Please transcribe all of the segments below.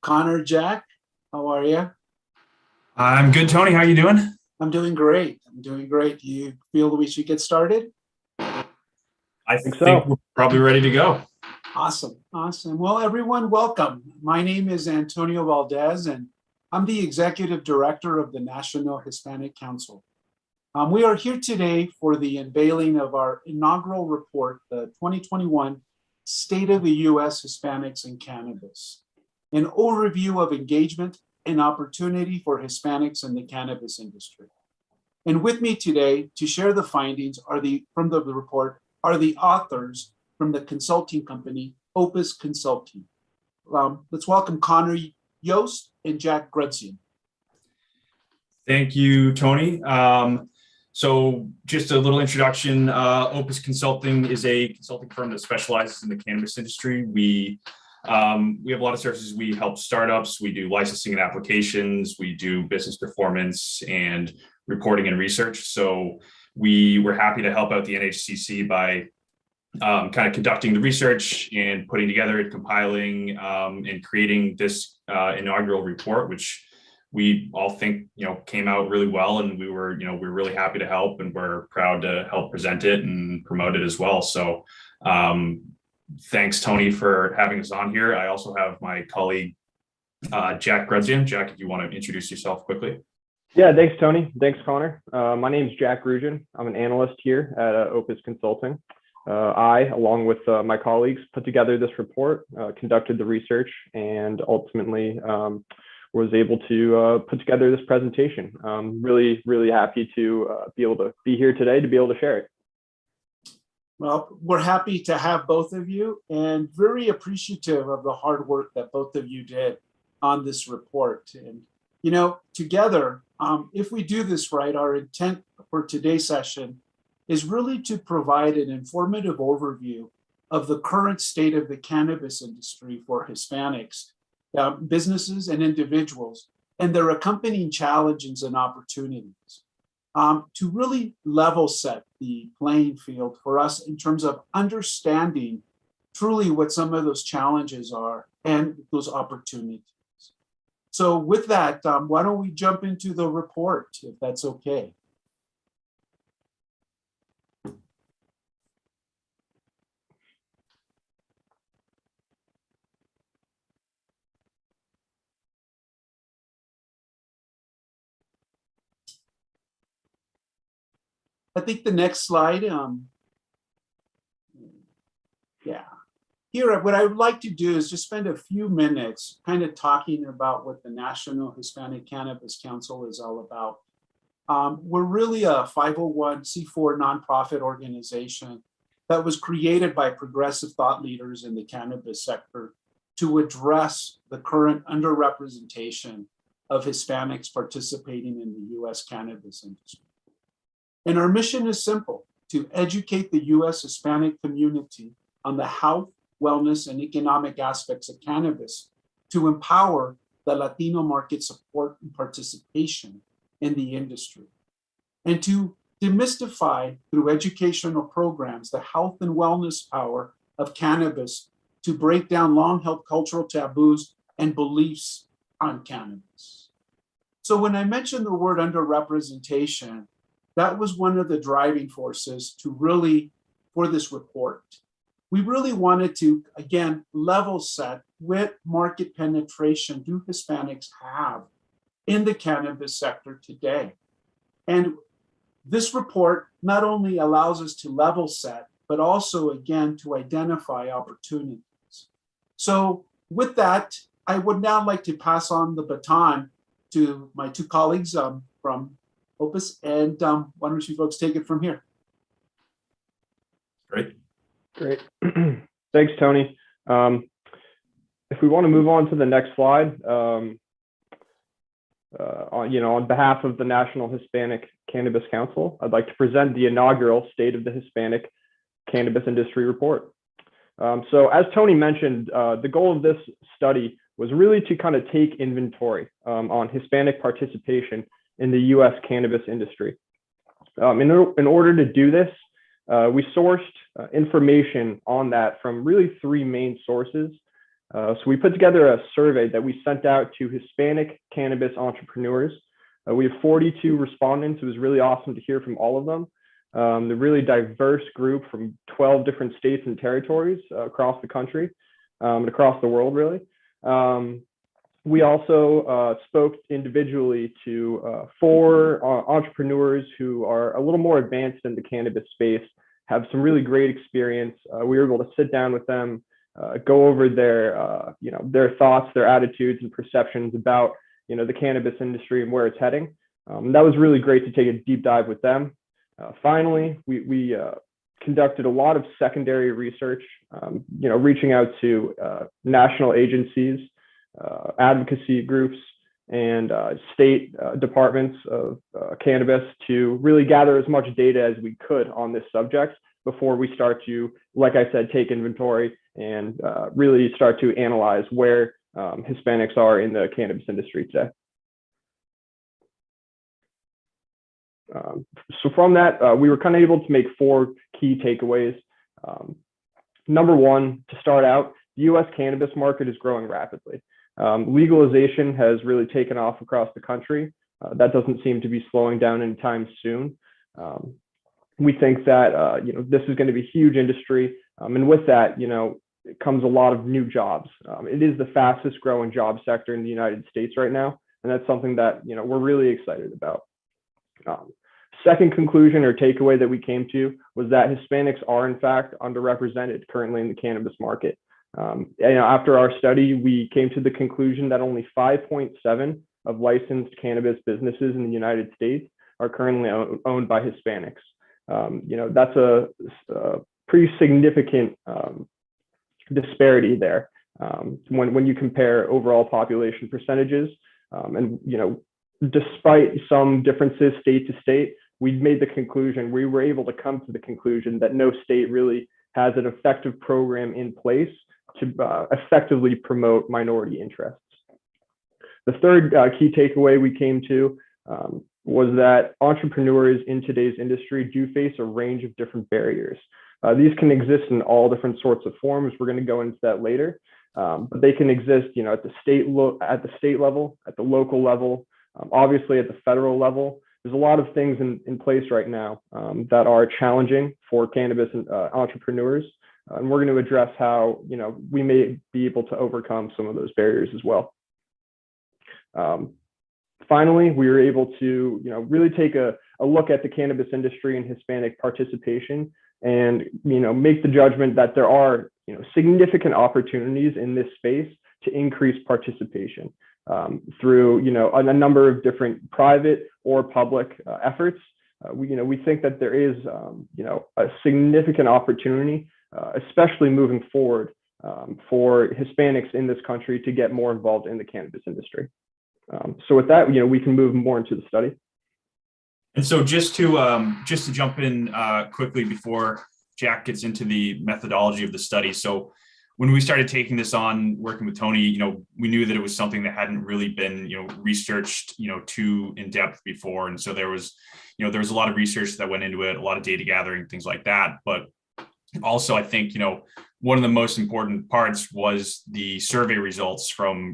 Connor, Jack, how are you? I'm good, Tony. How you doing? I'm doing great. I'm doing great. Do you feel that we should get started? I think think so. we're probably ready to go. Awesome. Awesome. Well, everyone, welcome. My name is Antonio Valdez, and I'm the Executive Director of the National Hispanic Council. We are here today for the unveiling of our inaugural report, the 2021 State of the U.S. Hispanics in Cannabis, an overview of engagement and opportunity for Hispanics in the cannabis industry. And with me today to share the findings from the report are the authors from the consulting company, Opus Consulting. Let's welcome Connor Yost and Jack Grudsian. Thank you, Tony. So just a little introduction. Opus Consulting is a consulting firm that specializes in the cannabis industry. We have a lot of services. We help startups. We do licensing and applications. We do business performance and reporting and research. So we were happy to help out the NHCC by kind of conducting the research and putting together and compiling and creating this inaugural report, which we all think came out really well, and we're really happy to help, and we're proud to help present it and promote it as well. So thanks, Tony, for having us on here. I also have my colleague Jack Grudsian. Jack, if you want to introduce yourself quickly. Yeah, thanks, Tony. Thanks, Connor. My name is Jack Grudsian. I'm an analyst here at Opus Consulting. I, along with my colleagues, put together this report, conducted the research, and ultimately was able to put together this presentation. Really, really happy to be able to be here today to be able to share it. Well, we're happy to have both of you and very appreciative of the hard work that both of you did on this report. And, together, if we do this right, our intent for today's session is really to provide an informative overview of the current state of the cannabis industry for Hispanics, businesses and individuals, and their accompanying challenges and opportunities, to really level set the playing field for us in terms of understanding truly what some of those challenges are and those opportunities. So with that, why don't we jump into the report, if that's okay? I think the next slide, Here, what I would like to do is just spend a few minutes kind of talking about what the National Hispanic Cannabis Council is all about. We're really a 501c4 nonprofit organization that was created by progressive thought leaders in the cannabis sector to address the current underrepresentation of Hispanics participating in the US cannabis industry. And our mission is simple: to educate the US Hispanic community on the health, wellness, and economic aspects of cannabis, to empower the Latino market support and participation in the industry, and to demystify through educational programs the health and wellness power of cannabis to break down long-held cultural taboos and beliefs on cannabis. So when I mentioned the word underrepresentation, that was one of the driving forces for this report. We really wanted to, again, level set what market penetration do Hispanics have in the cannabis sector today. And this report not only allows us to level set, but also, again, to identify opportunities. So with that, I would now like to pass on the baton to my two colleagues from Opus, and why don't you folks take it from here? Great. Thanks, Tony. If we want to move on to the next slide, on behalf of the National Hispanic Cannabis Council, I'd like to present the inaugural State of the Hispanic Cannabis Industry Report. So as Tony mentioned, the goal of this study was really to kind of take inventory on Hispanic participation in the US cannabis industry. In order to do this, we sourced information on that from really three main sources. So we put together a survey that we sent out to Hispanic cannabis entrepreneurs. We have 42 respondents. It was really awesome to hear from all of them. The really diverse group from 12 different states and territories across the country and across the world, really. We also spoke individually to 4 entrepreneurs who are a little more advanced in the cannabis space, have some really great experience. We were able to sit down with them, go over their thoughts, their attitudes and perceptions about, the cannabis industry and where it's heading. That was really great to take a deep dive with them. Finally, we conducted a lot of secondary research, reaching out to national agencies, advocacy groups, and state departments of cannabis to really gather as much data as we could on this subject before we start to, like I said, take inventory and really start to analyze where Hispanics are in the cannabis industry today. So from that, we were kind of able to make 4 key takeaways. Number 1, to start out, the U.S. cannabis market is growing rapidly. Legalization has really taken off across the country. That doesn't seem to be slowing down anytime soon. We think that this is going to be a huge industry, and with that, it comes a lot of new jobs. It is the fastest growing job sector in the United States right now, and that's something that we're really excited about. Second conclusion or takeaway that we came to was that Hispanics are in fact underrepresented currently in the cannabis market. After our study, we came to the conclusion that only 5.7 of licensed cannabis businesses in the United States are currently owned by Hispanics. That's a pretty significant disparity there when you compare overall population percentages. Despite some differences state to state, we were able to come to the conclusion that no state really has an effective program in place to effectively promote minority interests. The third key takeaway we came to was that entrepreneurs in today's industry do face a range of different barriers. These can exist in all different sorts of forms. We're going to go into that later, but they can exist, at the state level, at the local level, obviously at the federal level. There's a lot of things in place right now that are challenging for cannabis entrepreneurs. And we're going to address how, we may be able to overcome some of those barriers as well. Finally, we were able to, really take a look at the cannabis industry and Hispanic participation and, make the judgment that there are, significant opportunities in this space to increase participation through, a number of different private or public efforts. We think that there is, a significant opportunity, especially moving forward for Hispanics in this country to get more involved in the cannabis industry. So with that, we can move more into the study. And so just to jump in quickly before Jack gets into the methodology of the study. So when we started taking this on, working with Tony, we knew that it was something that hadn't really been, researched, too in depth before. And so there was a lot of research that went into it, a lot of data gathering, things like that. But also, I think, one of the most important parts was the survey results from,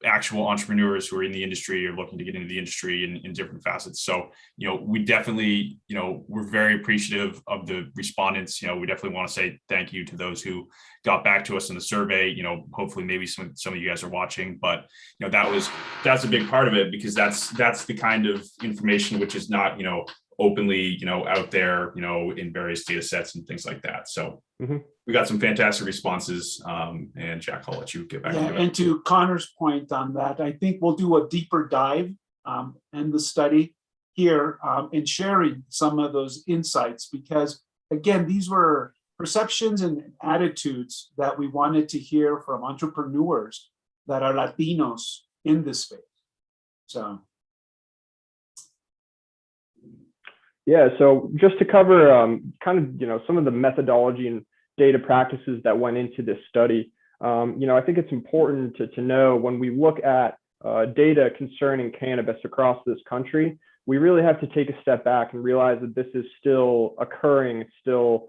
actual entrepreneurs who are in the industry or looking to get into the industry in different facets. So, we definitely, we're very appreciative of the respondents. We definitely want to say thank you to those who got back to us in the survey. Hopefully maybe some of you guys are watching, but that's a big part of it, because that's the kind of information which is not, openly, out there, in various data sets and things like that. So we got some fantastic responses. And Jack, I'll let you get back to it. And to Connor's point on that, I think we'll do a deeper dive in the study here in sharing some of those insights, because again, these were perceptions and attitudes that we wanted to hear from entrepreneurs that are Latinos in this space. So. Yeah, so just to cover some of the methodology and data practices that went into this study, I think it's important to know when we look at data concerning cannabis across this country, we really have to take a step back and realize that this is still occurring, still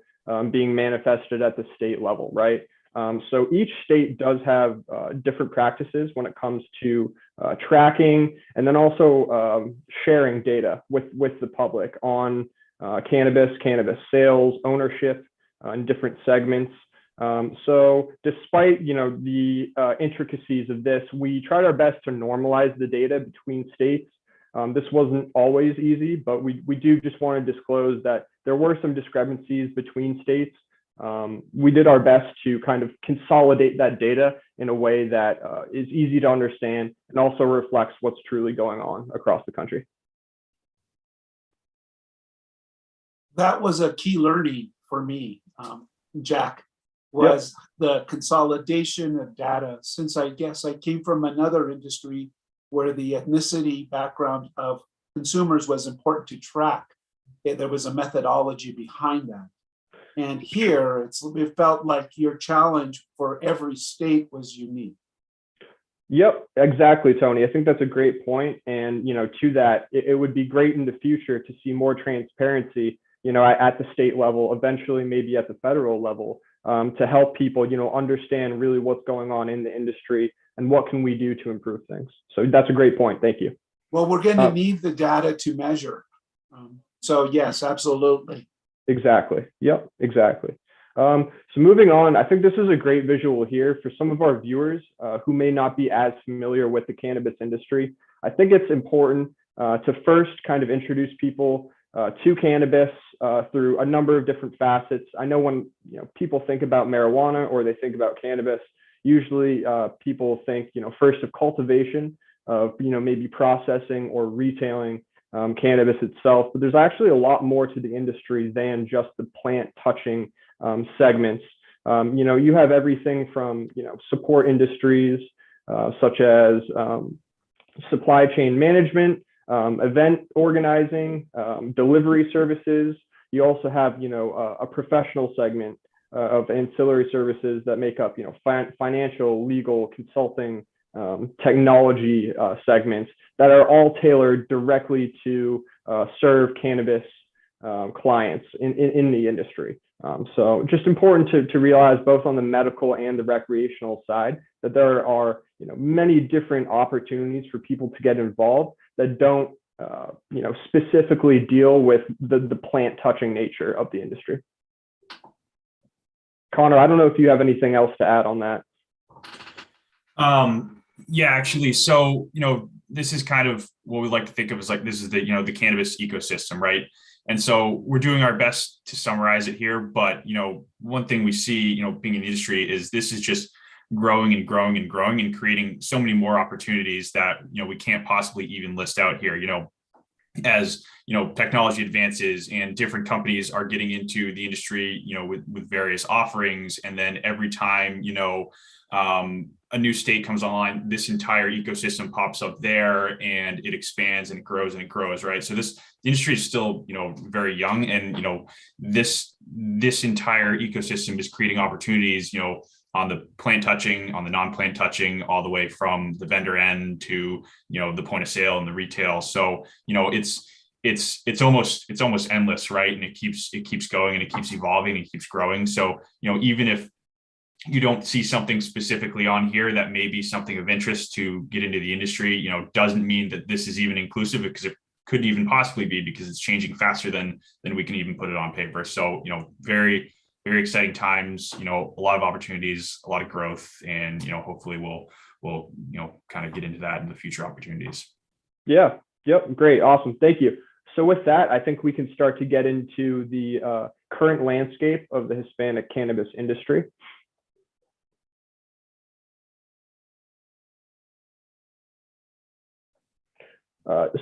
being manifested at the state level, right? So each state does have different practices when it comes to tracking and then also sharing data with the public on cannabis sales, ownership in different segments. So despite the intricacies of this, we tried our best to normalize the data between states. This wasn't always easy, but we do just want to disclose that there were some discrepancies between states. We did our best to kind of consolidate that data in a way that is easy to understand and also reflects what's truly going on across the country. That was a key learning for me, Jack, was the consolidation of data, since I guess I came from another industry where the ethnicity background of consumers was important to track. There was a methodology behind that. And here, it felt like your challenge for every state was unique. Yep, exactly, Tony. I think that's a great point. And, to that, it would be great in the future to see more transparency, at the state level, eventually maybe at the federal level, to help people, understand really what's going on in the industry and what can we do to improve things. So that's a great point. Thank you. Well, we're going to need the data to measure. So yes, absolutely. Exactly. Yep, exactly. So moving on, I think this is a great visual here for some of our viewers who may not be as familiar with the cannabis industry. I think it's important to first kind of introduce people to cannabis through a number of different facets. I know when people think about marijuana or they think about cannabis, usually people think first of cultivation, of maybe processing or retailing cannabis itself, but there's actually a lot more to the industry than just the plant touching segments. You have everything from support industries such as supply chain management, event organizing, delivery services. You also have a professional segment of ancillary services that make up financial, legal, consulting, technology segments that are all tailored directly to serve cannabis clients in the industry. So just important to realize both on the medical and the recreational side that there are many different opportunities for people to get involved that don't specifically deal with the plant touching nature of the industry. Connor, I don't know if you have anything else to add on that. Yeah, actually. So, this is kind of what we like to think of as like, this is the cannabis ecosystem, right? And so we're doing our best to summarize it here. But, one thing we see, being in the industry is this is just growing and growing and growing and creating so many more opportunities that, we can't possibly even list out here, as technology advances and different companies are getting into the industry, with various offerings. And then every time, a new state comes online, this entire ecosystem pops up there and it expands and it grows, right? So the industry is still, very young, and, this entire ecosystem is creating opportunities, on the plant touching, on the non-plant touching, all the way from the vendor end to, the point of sale and the retail. So, it's almost endless, right? And it keeps going and it keeps evolving and it keeps growing. So, even if you don't see something specifically on here that may be something of interest to get into the industry, doesn't mean that this is even inclusive, because it couldn't even possibly be, because it's changing faster than we can even put it on paper. So, very, very exciting times, a lot of opportunities, a lot of growth, and, hopefully we'll kind of get into that in the future opportunities. Yeah. Yep. Great. Awesome. Thank you. So with that, I think we can start to get into the current landscape of the Hispanic cannabis industry.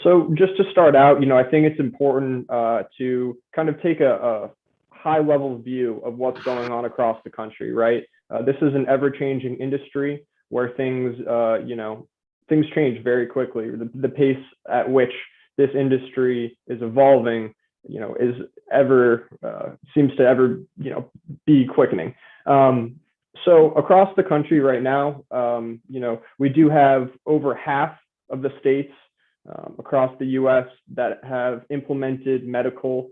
So just to start out, I think it's important to kind of take a high level view of what's going on across the country, right? This is an ever-changing industry where things change very quickly. The pace at which this industry is evolving, seems to ever be quickening. So across the country right now, we do have over half of the states across the U.S. that have implemented medical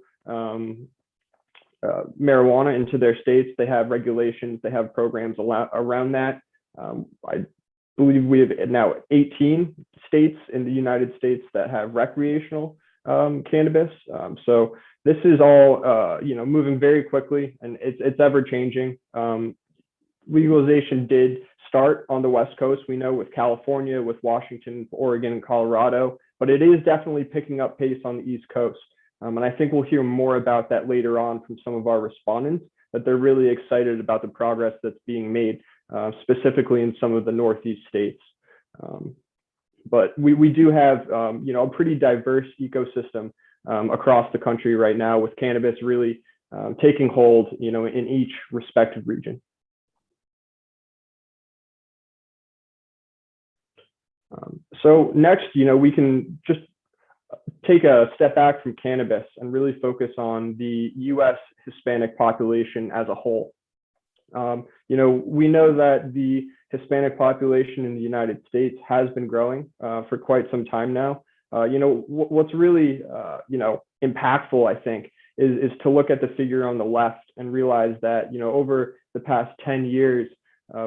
marijuana into their states. They have regulations, they have programs around that. I believe we have now 18 states in the United States that have recreational cannabis. So this is all moving very quickly, and it's ever changing. Legalization did start on the West Coast. We know with California, with Washington, Oregon, and Colorado, but it is definitely picking up pace on the East Coast. And I think we'll hear more about that later on from some of our respondents, that they're really excited about the progress that's being made, specifically in some of the Northeast states. But we do have, a pretty diverse ecosystem across the country right now, with cannabis really taking hold, in each respective region. So next, we can just take a step back from cannabis and really focus on the U.S. Hispanic population as a whole. We know that the Hispanic population in the United States has been growing for quite some time now. What's really, impactful, I think, is to look at the figure on the left and realize that, over the past 10 years,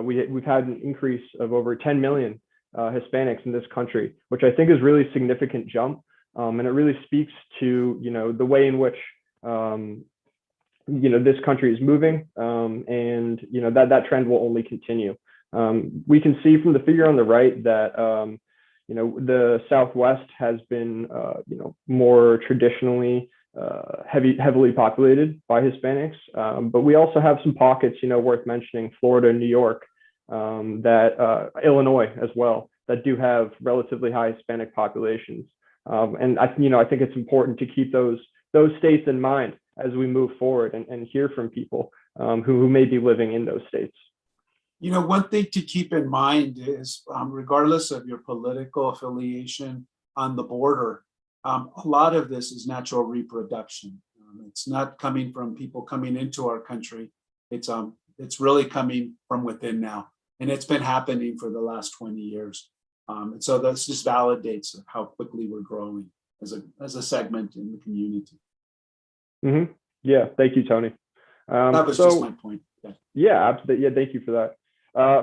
we've had an increase of over 10 million Hispanics in this country, which I think is really a significant jump. And it really speaks to, the way in which, this country is moving, and, that trend will only continue. We can see from the figure on the right that, the Southwest has been, more traditionally heavily populated by Hispanics. But we also have some pockets, worth mentioning: Florida, New York, Illinois as well, that do have relatively high Hispanic populations. And I think it's important to keep those states in mind as we move forward and hear from people who may be living in those states. One thing to keep in mind is, regardless of your political affiliation on the border, a lot of this is natural reproduction. It's not coming from people coming into our country. It's really coming from within now, and it's been happening for the last 20 years. And so this just validates how quickly we're growing as a segment in the community. Mm-hmm. Yeah, thank you, Tony. That was just my point. Yeah, absolutely. Yeah, thank you for that.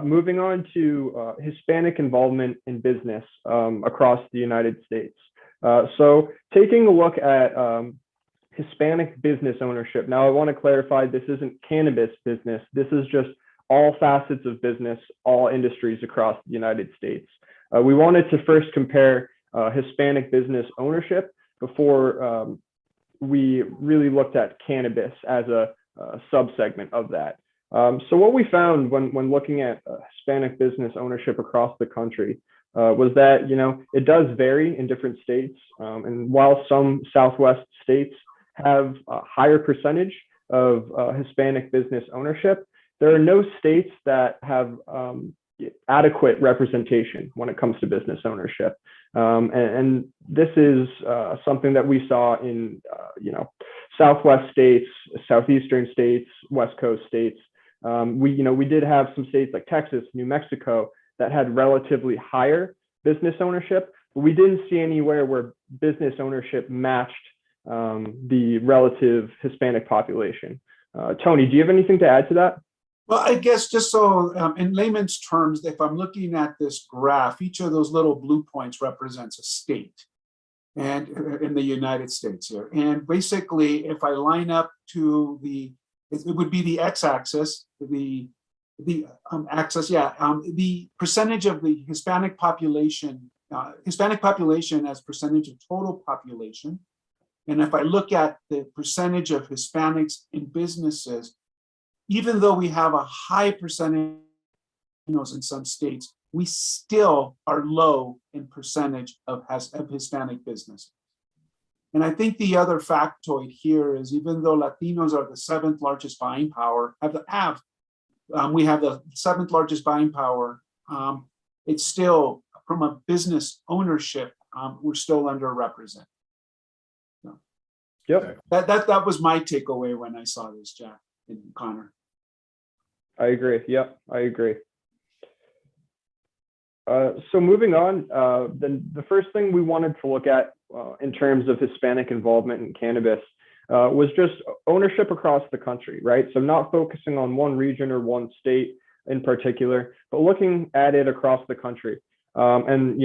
Moving on to Hispanic involvement in business across the United States. So taking a look at Hispanic business ownership. Now, I want to clarify, this isn't cannabis business. This is just all facets of business, all industries across the United States. We wanted to first compare Hispanic business ownership before we really looked at cannabis as a subsegment of that. So what we found when looking at Hispanic business ownership across the country was that, it does vary in different states. And while some Southwest states have a higher percentage of Hispanic business ownership, there are no states that have adequate representation when it comes to business ownership. And this is something that we saw in, Southwest states, Southeastern states, West Coast states. We did have some states like Texas, New Mexico, that had relatively higher business ownership, but we didn't see anywhere where business ownership matched the relative Hispanic population. Tony, do you have anything to add to that? Well, I guess just so in layman's terms, if I'm looking at this graph, each of those little blue points represents a state, and in the United States here. And basically, if I line up to it would be the x-axis, the percentage of the Hispanic population as percentage of total population. And if I look at the percentage of Hispanics in businesses, even though we have a high percentage in some states, we still are low in percentage of Hispanic business. And I think the other factoid here is, even though Latinos are the 7th largest buying power, we have the 7th largest buying power, it's still, from a business ownership, we're still underrepresented. So, Yep. That was my takeaway when I saw this, Jack and Connor. I agree. Yep, I agree. So moving on, then the first thing we wanted to look at in terms of Hispanic involvement in cannabis was just ownership across the country, right? So not focusing on one region or one state in particular, but looking at it across the country. And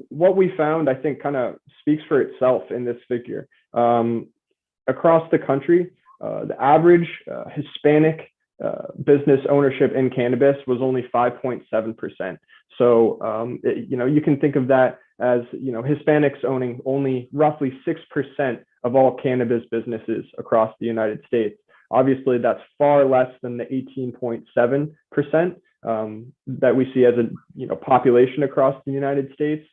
what we found, I think, kind of speaks for itself in this figure. Across the country, the average Hispanic business ownership in cannabis was only 5.7%. So, you can think of that as, Hispanics owning only roughly 6% of all cannabis businesses across the United States. Obviously, that's far less than the 18.7% that we see as a population across the United States.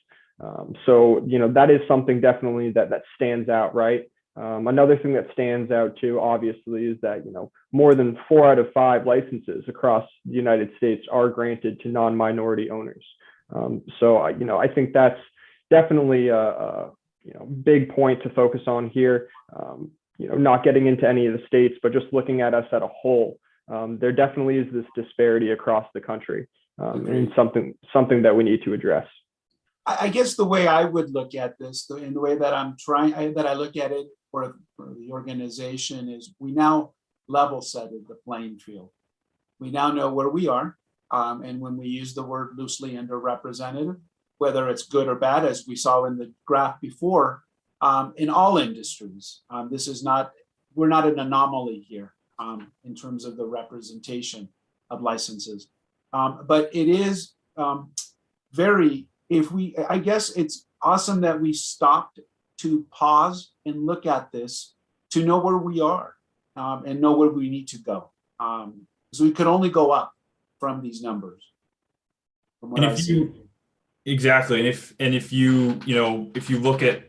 So, that is something definitely that stands out, right? Another thing that stands out too, obviously, is that more than 4 out of 5 licenses across the United States are granted to non-minority owners. So I think that's definitely a big point to focus on here. Not getting into any of the states, but just looking at us at a whole. There definitely is this disparity across the country, and something that we need to address. I guess the way I would look at this, and the way that I look at it for the organization, is we now level setted the playing field. We now know where we are. And when we use the word loosely underrepresented, whether it's good or bad, as we saw in the graph before, in all industries, we're not an anomaly here in terms of the representation of licenses. But it is I guess it's awesome that we stopped to pause and look at this to know where we are and know where we need to go. Because we could only go up from these numbers. Exactly. And if you look at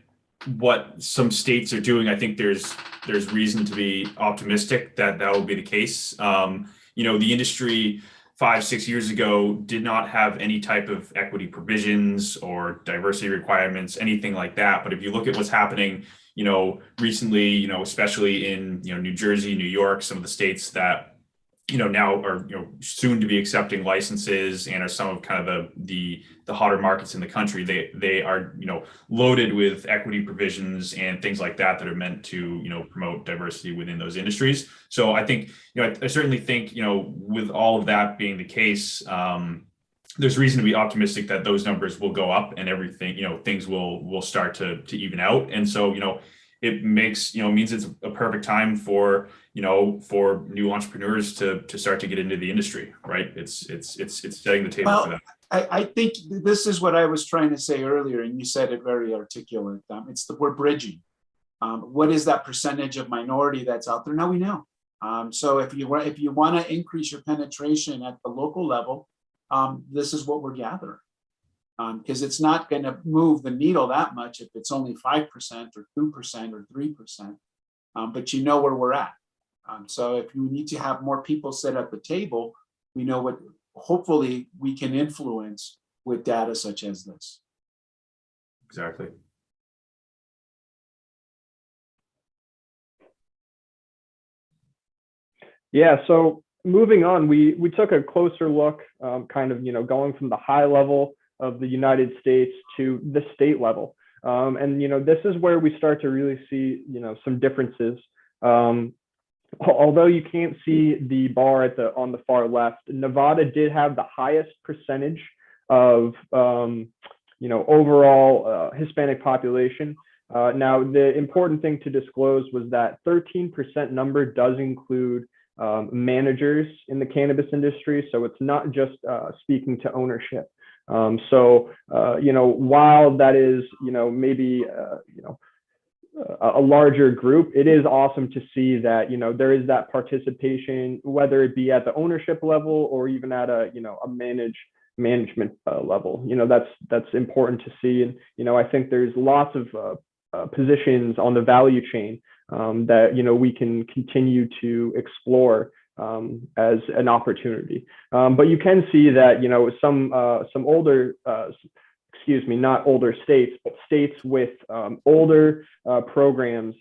what some states are doing, I think there's reason to be optimistic that will be the case. The industry 5-6 years ago did not have any type of equity provisions or diversity requirements, anything like that. But if you look at what's happening, recently, especially in New Jersey, New York, some of the states that now are soon to be accepting licenses and are some of kind of the hotter markets in the country, they are loaded with equity provisions and things like that are meant to promote diversity within those industries. So I think I certainly think with all of that being the case, there's reason to be optimistic that those numbers will go up and everything things will start to even out. And so it means it's a perfect time for new entrepreneurs to start to get into the industry, right? It's setting the table for that. I think this is what I was trying to say earlier, and you said it very articulate. We're bridging. What is that percentage of minority that's out there? Now we know. So if you want to increase your penetration at the local level, this is what we're gathering. Because it's not going to move the needle that much if it's only 5% or 2% or 3%, but where we're at. So if you need to have more people sit at the table, we know what hopefully we can influence with data such as this. Exactly. Yeah, so moving on, we took a closer look, going from the high level of the United States to the state level. And this is where we start to really see some differences. Although you can't see the bar on the far left, Nevada did have the highest percentage of overall Hispanic population. Now, the important thing to disclose was that 13% number does include managers in the cannabis industry, so it's not just speaking to ownership. So while that is maybe a larger group, it is awesome to see that there is that participation, whether it be at the ownership level or even at a management level. That's important to see. And I think there's lots of positions on the value chain that we can continue to explore as an opportunity. But you can see that some older not older states, but states with older programs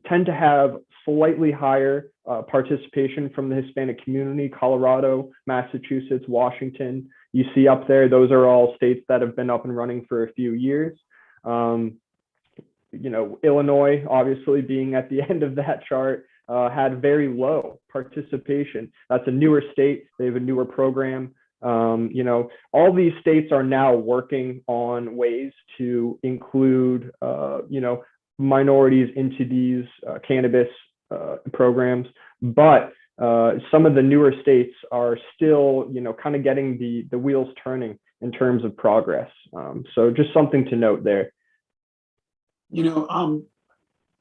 tend to have slightly higher participation from the Hispanic community. Colorado, Massachusetts, Washington, you see up there, those are all states that have been up and running for a few years. Illinois, obviously being at the end of that chart, had very low participation. That's a newer state. They have a newer program. All these states are now working on ways to include, minorities into these cannabis programs. But some of the newer states are still, kind of getting the wheels turning in terms of progress. So just something to note there.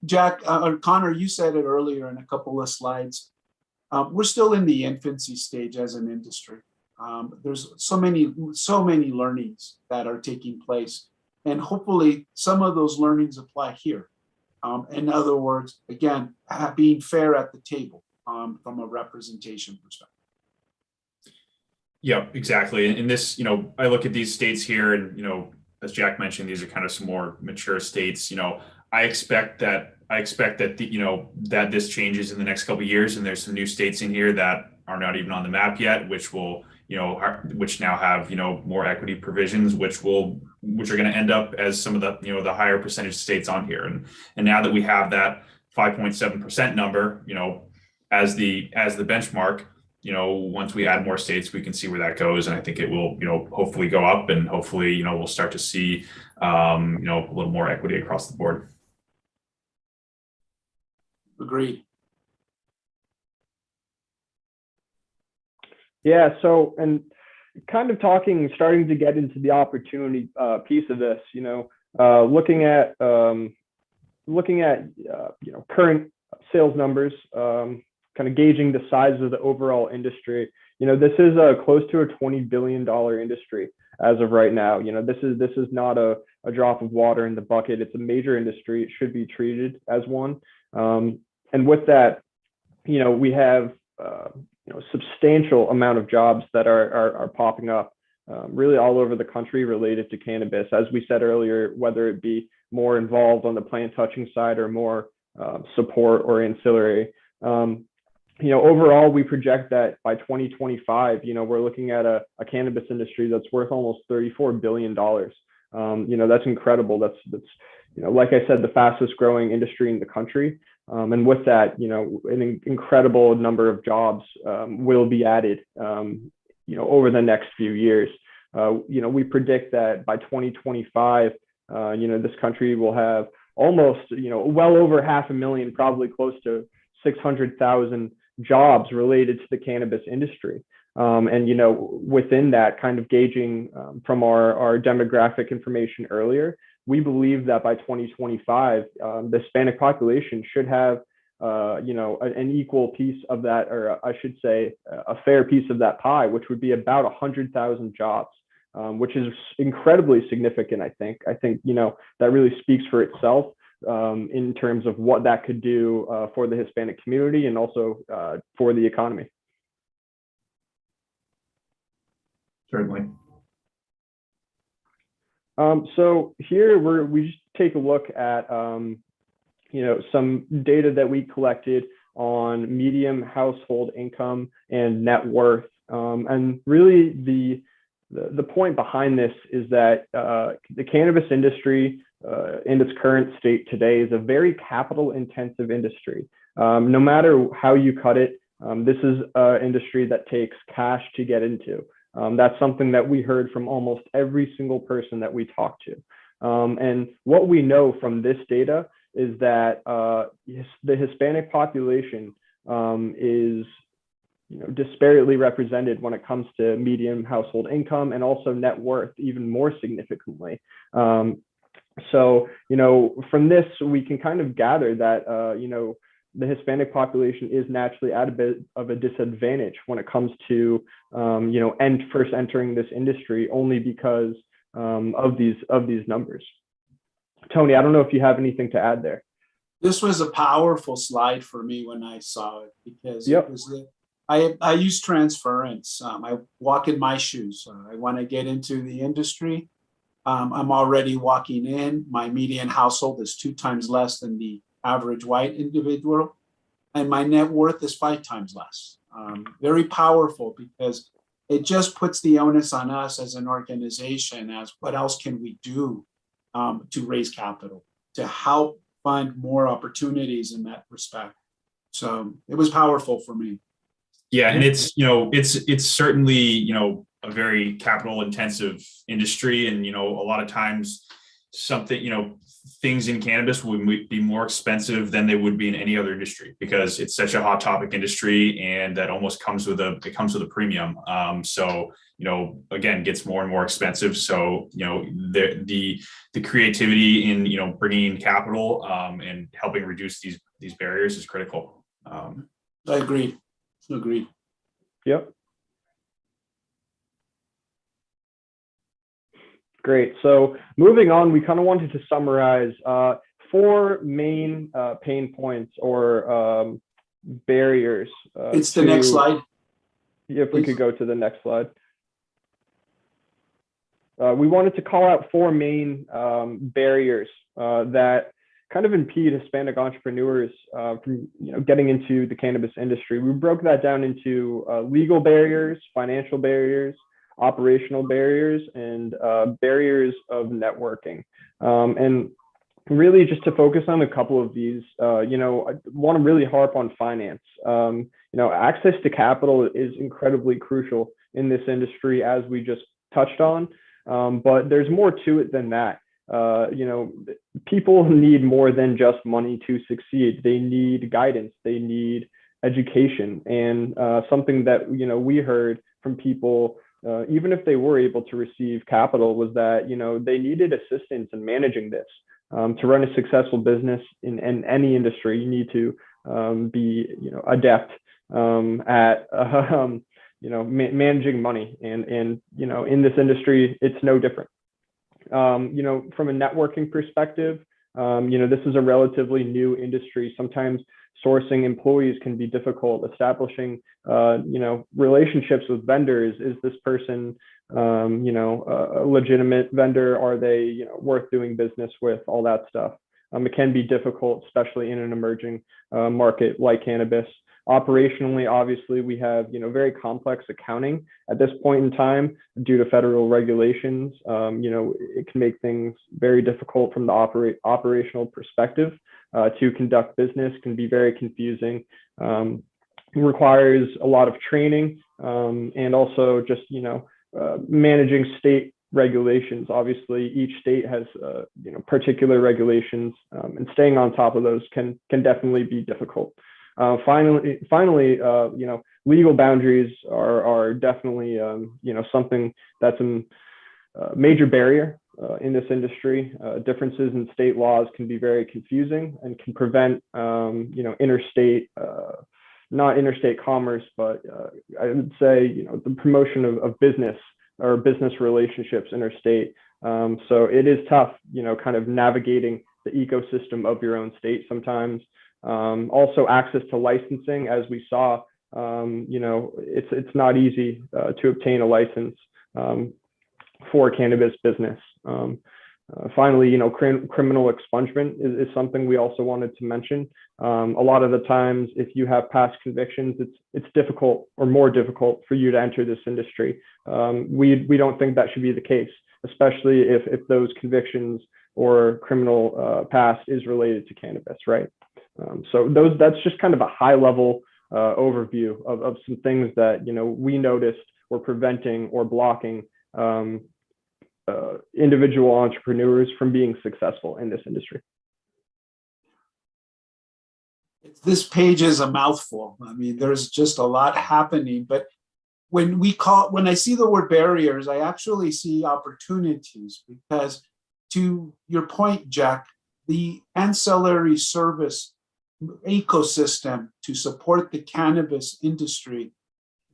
Jack, or Connor, you said it earlier in a couple of slides. We're still in the infancy stage as an industry. There's so many learnings that are taking place, and hopefully some of those learnings apply here. In other words, again, being fair at the table from a representation perspective. Yeah, exactly. And this, I look at these states here, and as Jack mentioned, these are kind of some more mature states. I expect that that this changes in the next couple of years, and there's some new states in here that are not even on the map yet, which will, which now have, more equity provisions, which are going to end up as some of the, the higher percentage states on here. And now that we have that 5.7% number, as the benchmark, once we add more states, we can see where that goes. And I think it will, hopefully go up, and hopefully, we'll start to see, a little more equity across the board. Agreed. Yeah. So, and kind of starting to get into the opportunity piece of this, looking at current sales numbers, kind of gauging the size of the overall industry. This is close to a $20 billion industry as of right now. This is not a drop of water in the bucket. It's a major industry. It should be treated as one. And with that, we have substantial amount of jobs that are popping up really all over the country related to cannabis. As we said earlier, whether it be more involved on the plant touching side or more support or ancillary. Overall, we project that by 2025, we're looking at a cannabis industry that's worth almost $34 billion. That's incredible. That's like I said, the fastest growing industry in the country. And with that, an incredible number of jobs will be added, over the next few years. We predict that by 2025, this country will have almost, well over 500,000, probably close to 600,000 jobs related to the cannabis industry. And, within that, kind of gauging from our demographic information earlier, we believe that by 2025, the Hispanic population should have, an equal piece of that, or I should say a fair piece of that pie, which would be about 100,000 jobs, which is incredibly significant, I think. That really speaks for itself in terms of what that could do for the Hispanic community and also for the economy. Certainly. So here we just take a look at some data that we collected on median household income and net worth, and really the point behind this is that the cannabis industry in its current state today is a very capital intensive industry. No matter how you cut it, this is an industry that takes cash to get into. That's something that we heard from almost every single person that we talked to. And what we know from this data is that the Hispanic population is disparately represented when it comes to median household income and also net worth, even more significantly. So, from this, we can kind of gather that, the Hispanic population is naturally at a bit of a disadvantage when it comes to, first entering this industry only because of these numbers. Tony, I don't know if you have anything to add there. This was a powerful slide for me when I saw it, because Yep. it was I use transference. I walk in my shoes. I want to get into the industry. I'm already walking in. My median household is 2 times less than the average white individual, and my net worth is 5 times less. Very powerful, because it just puts the onus on us as an organization as what else can we do to raise capital. to help find more opportunities in that respect. So it was powerful for me. Yeah, and it's certainly a very capital intensive industry, and a lot of times things in cannabis would be more expensive than they would be in any other industry because it's such a hot topic industry, and that almost comes with a premium. So again, gets more and more expensive. So the creativity in bringing in capital and helping reduce these barriers is critical. I agree. Agreed. Yep. Great. So moving on, we kind of wanted to summarize 4 main pain points or barriers. It's the next slide. If we could go to the next slide. We wanted to call out 4 main barriers that kind of impede Hispanic entrepreneurs from getting into the cannabis industry. We broke that down into legal barriers, financial barriers, operational barriers, and barriers of networking. And really just to focus on a couple of these, I want to really harp on finance. Access to capital is incredibly crucial in this industry, as we just touched on, but there's more to it than that. People need more than just money to succeed. They need guidance, they need education, and something that we heard from people, even if they were able to receive capital, was that they needed assistance in managing this. To run a successful business in any industry, you need to be adept at managing money, and in this industry it's no different. From a networking perspective, this is a relatively new industry. Sometimes sourcing employees can be difficult. Establishing, relationships with vendors. Is this person, a legitimate vendor? Are they, worth doing business with? All that stuff. It can be difficult, especially in an emerging market like cannabis. Operationally, obviously, we have very complex accounting at this point in time due to federal regulations. It can make things very difficult from the operational perspective. To conduct business can be very confusing. It requires a lot of training, and also just managing state regulations. Obviously, each state has particular regulations, and staying on top of those can definitely be difficult. Finally, legal boundaries are definitely, something that's a major barrier in this industry. Differences in state laws can be very confusing and can prevent, interstate, not interstate commerce, but I would say, the promotion of business or business relationships interstate. So it is tough, kind of navigating the ecosystem of your own state sometimes. Also access to licensing, as we saw, it's not easy to obtain a license for cannabis business. Finally, criminal expungement is something we also wanted to mention. A lot of the times, if you have past convictions, it's difficult or more difficult for you to enter this industry. We don't think that should be the case, especially if those convictions or criminal past is related to cannabis, right? So that's just kind of a high level overview of some things that we noticed were preventing or blocking individual entrepreneurs from being successful in this industry. This page is a mouthful. I mean, there's just a lot happening, but when I see the word barriers, I actually see opportunities, because to your point, Jack, the ancillary service ecosystem to support the cannabis industry,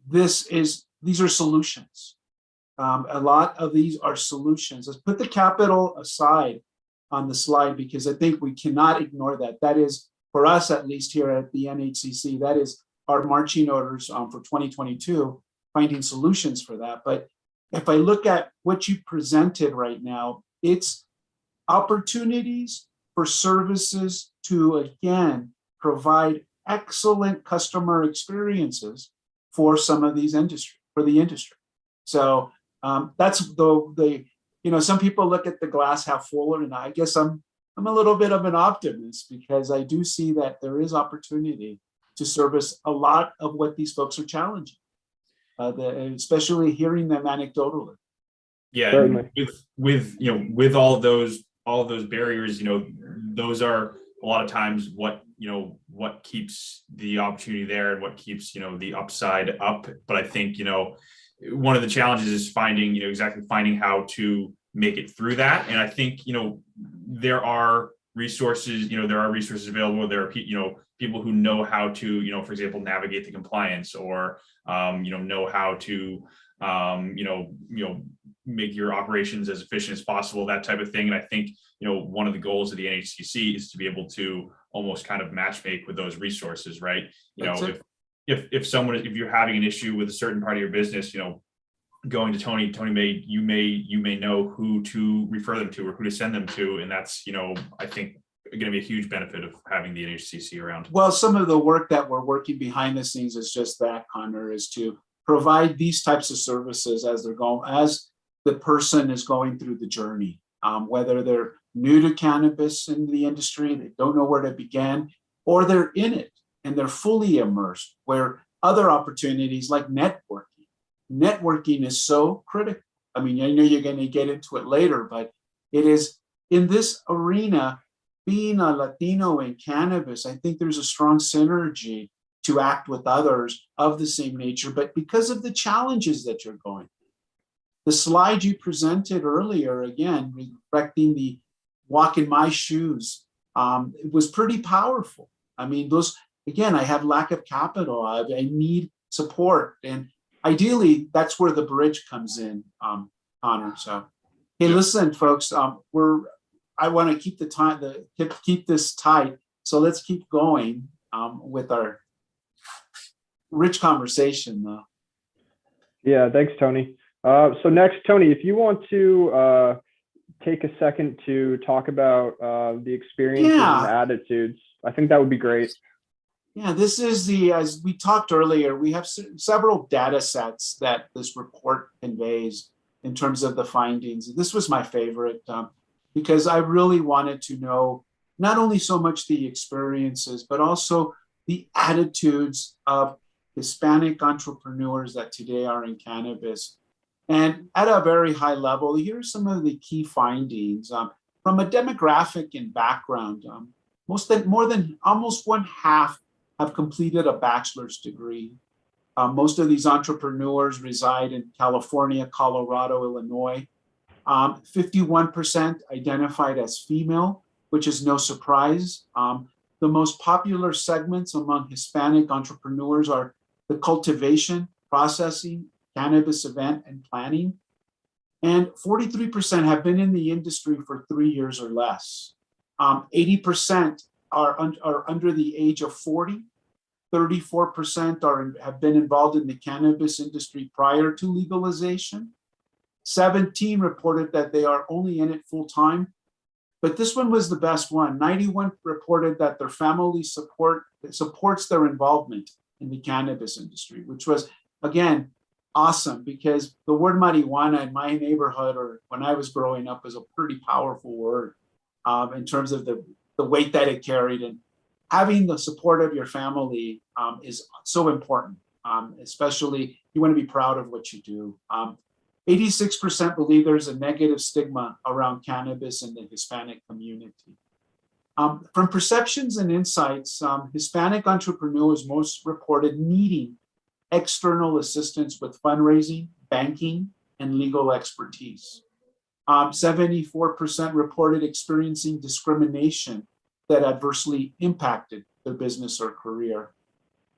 these are solutions. A lot of these are solutions. Let's put the capital aside on the slide, because I think we cannot ignore that. That is, for us at least here at the NHCC, that is our marching orders for 2022, finding solutions for that. But if I look at what you presented right now, it's opportunities for services to, again, provide excellent customer experiences for some of these the industry. So that's some people look at the glass half full, and I guess I'm I'm a little bit of an optimist because I do see that there is opportunity to service a lot of what these folks are challenging, especially hearing them anecdotally. Yeah, Certainly. with all of those barriers, those are a lot of times what keeps the opportunity there and what keeps the upside up. But I think one of the challenges is finding finding how to make it through that. And I think there are resources available. There are people who know how to for example navigate the compliance, or know how to make your operations as efficient as possible, that type of thing. And I think one of the goals of the NHCC is to be able to almost kind of match make with those resources, right? If you're having an issue with a certain part of your business, going to Tony you may know who to refer them to or who to send them to, and that's I think going to be a huge benefit of having the NHCC around. Well, some of the work that we're working behind the scenes is just that, Connor, is to provide these types of services as the person is going through the journey, whether they're new to cannabis in the industry, they don't know where to begin, or they're in it and they're fully immersed, where other opportunities like networking is so critical. I mean, I know you're going to get into it later, but it is in this arena, being a Latino in cannabis, I think there's a strong synergy to act with others of the same nature, but because of the challenges that you're going through. The slide you presented earlier, again, reflecting the walk in my shoes, it was pretty powerful. I mean, I have lack of capital, I need support. And ideally, that's where the bridge comes in, Connor. So, hey, listen, folks, I want to keep this tight. So let's keep going with our rich conversation, though. Yeah, thanks, Tony. So next, Tony, if you want to take a second to talk about the experiences and attitudes, I think that would be great. Yeah, this is as we talked earlier, we have several data sets that this report conveys in terms of the findings. This was my favorite because I really wanted to know not only so much the experiences, but also the attitudes of Hispanic entrepreneurs that today are in cannabis. And at a very high level, here are some of the key findings. From a demographic and background, more than almost one half have completed a bachelor's degree. Most of these entrepreneurs reside in California, Colorado, Illinois. 51% identified as female, which is no surprise. The most popular segments among Hispanic entrepreneurs are the cultivation, processing, cannabis event, and planning. And 43% have been in the industry for 3 years or less. 80% are under the age of 40. 34% have been involved in the cannabis industry prior to legalization. 17 reported that they are only in it full time. But this one was the best one. 91 reported that their family supports their involvement in the cannabis industry, which was, again, awesome, because the word marijuana in my neighborhood or when I was growing up was a pretty powerful word in terms of the weight that it carried. And having the support of your family is so important, especially you want to be proud of what you do. 86% believe there's a negative stigma around cannabis in the Hispanic community. From perceptions and insights, Hispanic entrepreneurs most reported needing external assistance with fundraising, banking, and legal expertise. 74% reported experiencing discrimination that adversely impacted their business or career.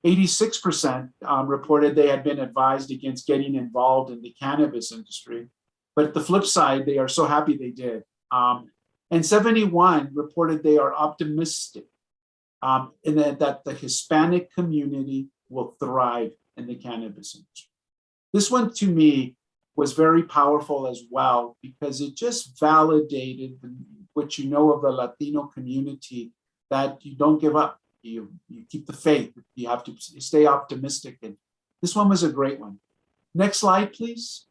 86% reported they had been advised against getting involved in the cannabis industry. But at the flip side, they are so happy they did. And 71 reported they are optimistic in that the Hispanic community will thrive in the cannabis industry. This one, to me, was very powerful as well, because it just validated what you know of the Latino community, that you don't give up. You keep the faith. You have to stay optimistic. And this one was a great one. Next slide, please.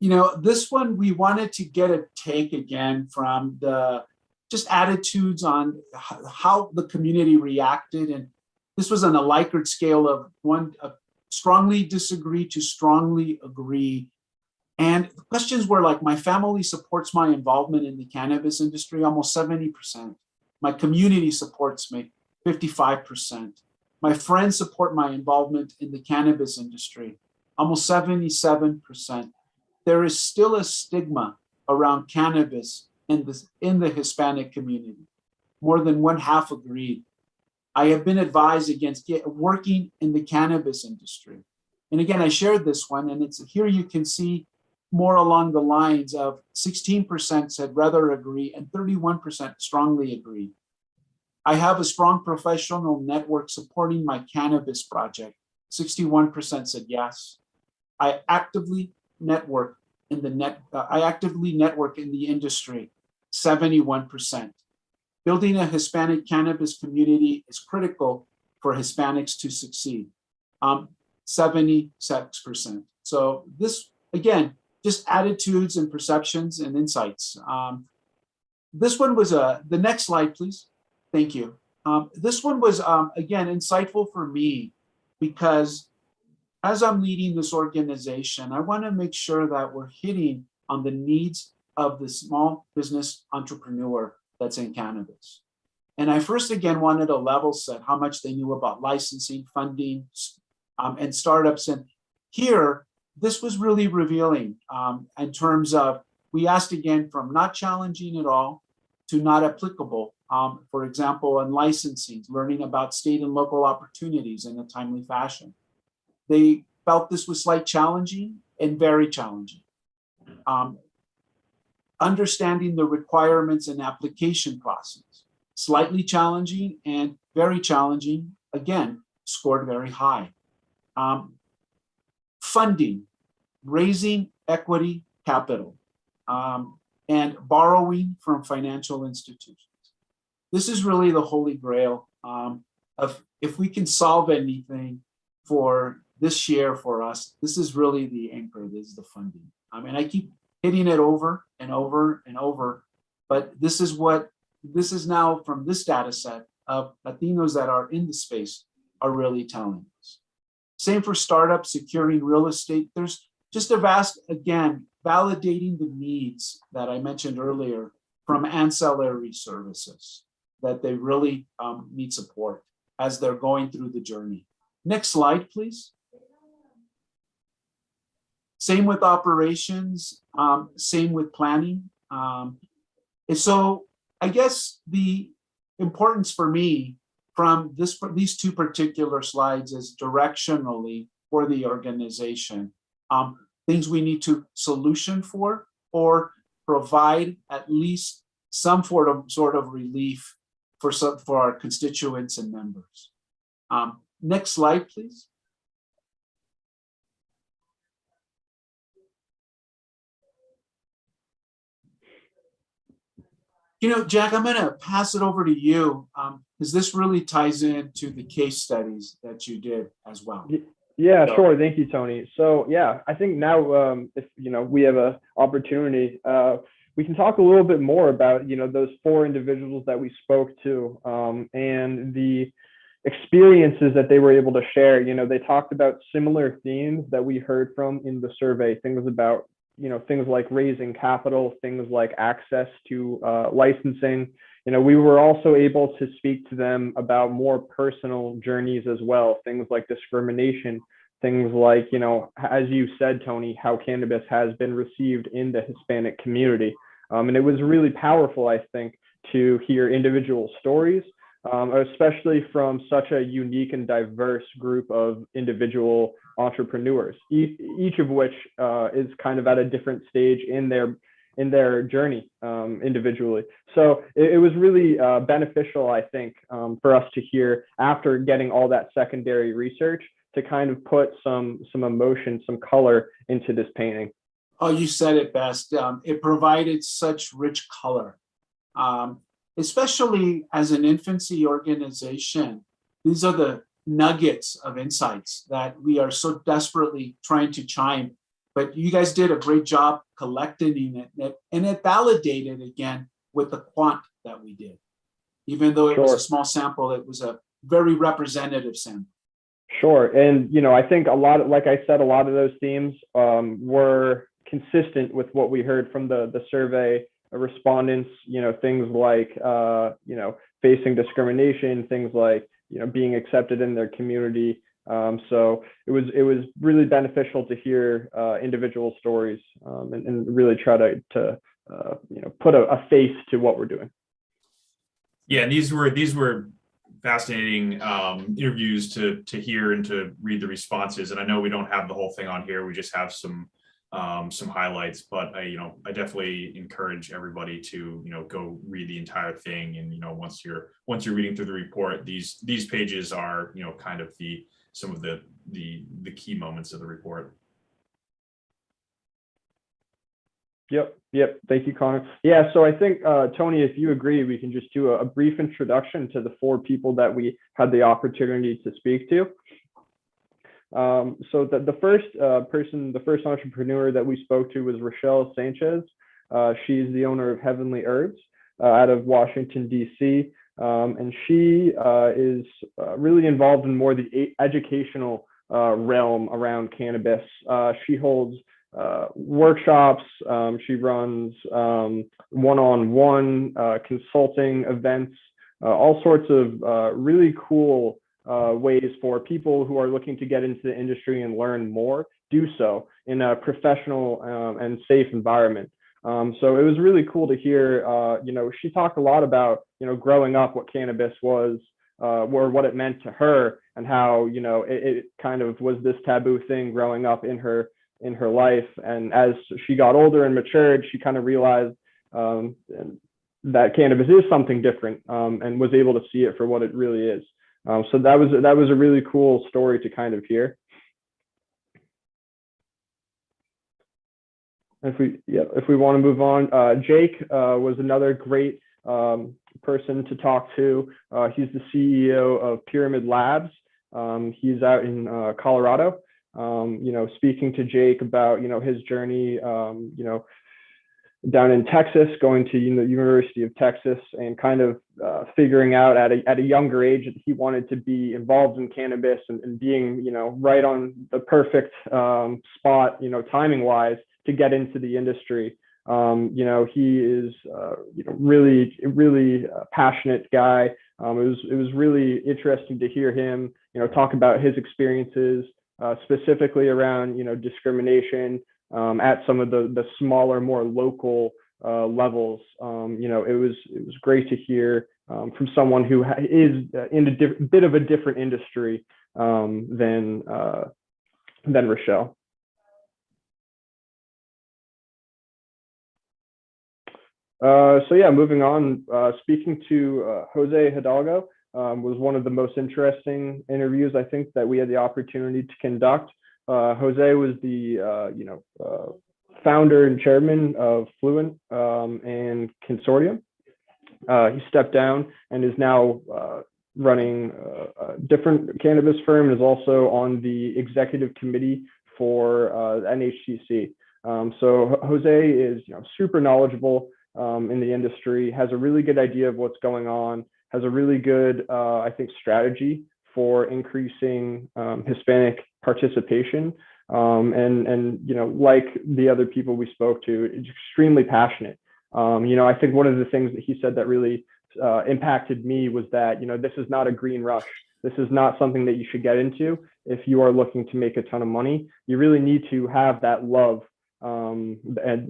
This one, we wanted to get a take again from the just attitudes on how the community reacted. And this was on a Likert scale of strongly disagree to strongly agree. And the questions were like, my family supports my involvement in the cannabis industry, almost 70%. My community supports me, 55%. My friends support my involvement in the cannabis industry, almost 77%. There is still a stigma around cannabis in the Hispanic community. More than one half agreed. I have been advised against working in the cannabis industry. And again, I shared this one, and it's here you can see more along the lines of 16% said rather agree and 31% strongly agree. I have a strong professional network supporting my cannabis project. 61% said yes. I actively network in the industry. 71%. Building a Hispanic cannabis community is critical for Hispanics to succeed. 76%. So this, again, just attitudes and perceptions and insights. This one was the next slide, please. Thank you. This one was, again, insightful for me because as I'm leading this organization, I want to make sure that we're hitting on the needs of the small business entrepreneur that's in cannabis. And I first, again, wanted to level set how much they knew about licensing, funding, and startups. And here, this was really revealing in terms of, we asked again from not challenging at all to not applicable. For example, on licensing, learning about state and local opportunities in a timely fashion. They felt this was slightly challenging and very challenging. Understanding the requirements and application process, slightly challenging and very challenging, again, scored very high. Funding, raising equity capital, and borrowing from financial institutions. This is really the holy grail of if we can solve anything for this year for us, this is really the anchor, this is the funding. And I keep hitting it over and over and over, but this is now from this data set of Latinos that are in the space are really telling us. Same for startups, securing real estate. There's just a vast, again, validating the needs that I mentioned earlier from ancillary services that they really need support as they're going through the journey. Next slide, please. Same with operations, same with planning. And so I guess the importance for me from these two particular slides is directionally for the organization, things we need to solution for or provide at least some sort of relief for our constituents and members. Next slide, please. Jack, I'm going to pass it over to you because this really ties into the case studies that you did as well. Yeah, sure. Thank you, Tony. So yeah, I think now if we have an opportunity, we can talk a little bit more about those four individuals that we spoke to and the experiences that they were able to share. They talked about similar themes that we heard from in the survey, things about things like raising capital, things like access to licensing. We were also able to speak to them about more personal journeys as well, things like discrimination, things like, as you said, Tony, how cannabis has been received in the Hispanic community. And it was really powerful, I think, to hear individual stories, especially from such a unique and diverse group of individual entrepreneurs, each of which is kind of at a different stage in their journey individually. So it was really beneficial, I think, for us to hear after getting all that secondary research to kind of put some emotion, some color into this painting. Oh, you said it best. It provided such rich color, especially as an infancy organization. These are the nuggets of insights that we are so desperately trying to chime but you guys did a great job collecting it, and it validated again with the quant that we did. Even though it was a small sample, it was a very representative sample. Sure. And, I think like I said, a lot of those themes were consistent with what we heard from the survey respondents, things like, facing discrimination, things like, being accepted in their community. So it was really beneficial to hear individual stories and really try to put a face to what we're doing. Yeah, and these were fascinating interviews to hear and to read the responses. And I know we don't have the whole thing on here; we just have some highlights. But I definitely encourage everybody to go read the entire thing. And once you're reading through the report, these pages are kind of some of the key moments of the report. Yep. Thank you, Connor. Yeah, so I think, Tony, if you agree, we can just do a brief introduction to the 4 people that we had the opportunity to speak to. So the first person, the first entrepreneur that we spoke to was Rochelle Sanchez. She's the owner of Heavenly Herbs out of Washington, D.C. And she is really involved in more the educational realm around cannabis. She holds workshops. She runs one-on-one consulting events, all sorts of really cool ways for people who are looking to get into the industry and learn more, do so in a professional and safe environment. So it was really cool to hear, she talked a lot about, growing up, what cannabis was, or what it meant to her, and how, it kind of was this taboo thing growing up in her life. And as she got older and matured, she kind of realized that cannabis is something different, and was able to see it for what it really is. So that was a really cool story to kind of hear. If we want to move on, Jake was another great person to talk to. He's the CEO of Pyramid Labs. He's out in Colorado. Speaking to Jake about his journey, down in Texas, going to the University of Texas, and kind of figuring out at a younger age that he wanted to be involved in cannabis, and being right on the perfect spot timing wise to get into the industry. He is really passionate guy. It was really interesting to hear him talk about his experiences, specifically around discrimination at some of the smaller, more local levels. It was great to hear from someone who is in a bit of a different industry than Rochelle. Moving on, speaking to Jose Hidalgo was one of the most interesting interviews I think that we had the opportunity to conduct. Jose was the founder and chairman of Fluent and Consortium. He stepped down and is now running a different cannabis firm, and is also on the executive committee for NHCC. So Jose is super knowledgeable in the industry, has a really good idea of what's going on, has a really good, I think, strategy for increasing Hispanic participation. Like the other people we spoke to, is extremely passionate. I think one of the things that he said that really impacted me was that, this is not a green rush. This is not something that you should get into if you are looking to make a ton of money. You really need to have that love. And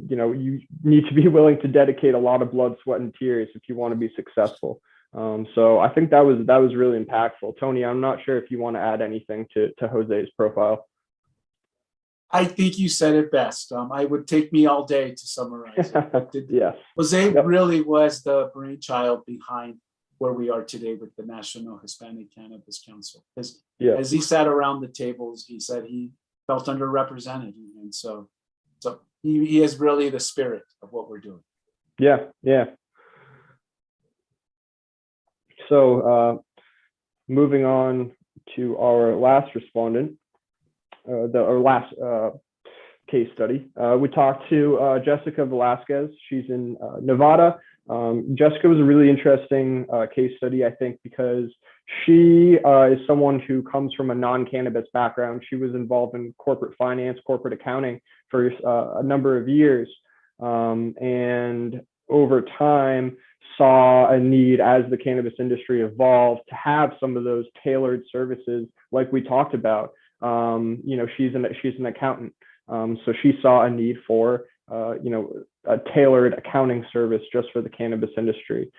you need to be willing to dedicate a lot of blood, sweat, and tears if you want to be successful. So I think that was really impactful. Tony, I'm not sure if you want to add anything to Jose's profile. I think you said it best. It would take me all day to summarize it. Yes. Jose really was the brainchild behind where we are today with the National Hispanic Cannabis Council. As he sat around the tables, he said he felt underrepresented, and so he is really the spirit of what we're doing. Yeah. So moving on to our last respondent, our last case study. We talked to Jessica Velasquez. She's in Nevada. Jessica was a really interesting case study, I think, because she is someone who comes from a non-cannabis background. She was involved in corporate finance, corporate accounting for a number of years. And over time, saw a need as the cannabis industry evolved to have some of those tailored services like we talked about. She's an accountant. So she saw a need for, a tailored accounting service just for the cannabis industry.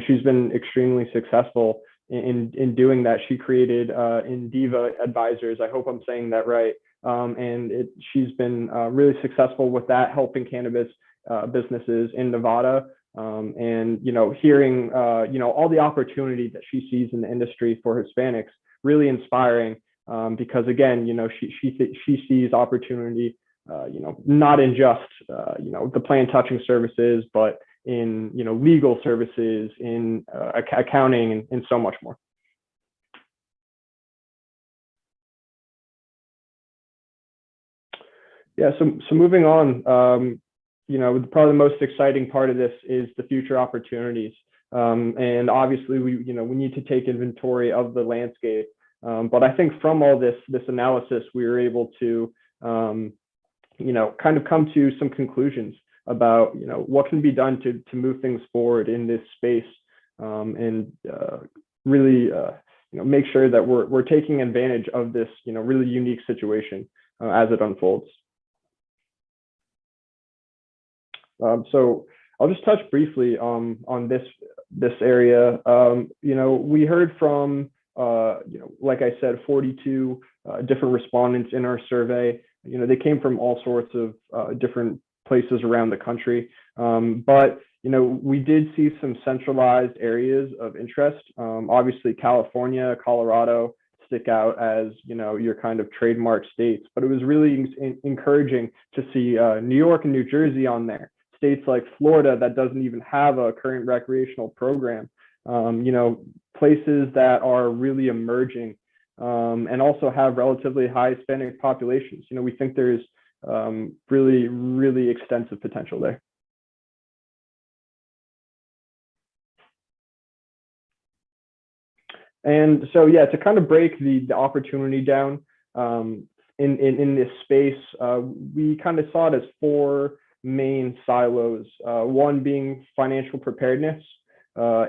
She's been extremely successful in doing that. She created Indiva Advisors. I hope I'm saying that right. And she's been really successful with that, helping cannabis businesses in Nevada. And hearing all the opportunity that she sees in the industry for Hispanics, really inspiring. Because again, she sees opportunity, not in just the plant touching services, but in legal services, in accounting, and so much more. Yeah. So moving on, probably the most exciting part of this is the future opportunities. And obviously, we need to take inventory of the landscape. But I think from all this analysis, we were able to, kind of come to some conclusions about, what can be done to move things forward in this space, and really, make sure that we're taking advantage of this, really unique situation as it unfolds. So I'll just touch briefly on this area. We heard from like I said, 42 different respondents in our survey. They came from all sorts of different places around the country. But we did see some centralized areas of interest. Obviously, California, Colorado stick out as your kind of trademark states. But it was really encouraging to see New York and New Jersey on there. States like Florida that doesn't even have a current recreational program. Places that are really emerging, and also have relatively high Hispanic populations. We think there's really, really extensive potential there. And so, yeah, to kind of break the opportunity down in this space, we kind of saw it as four main silos. One being financial preparedness,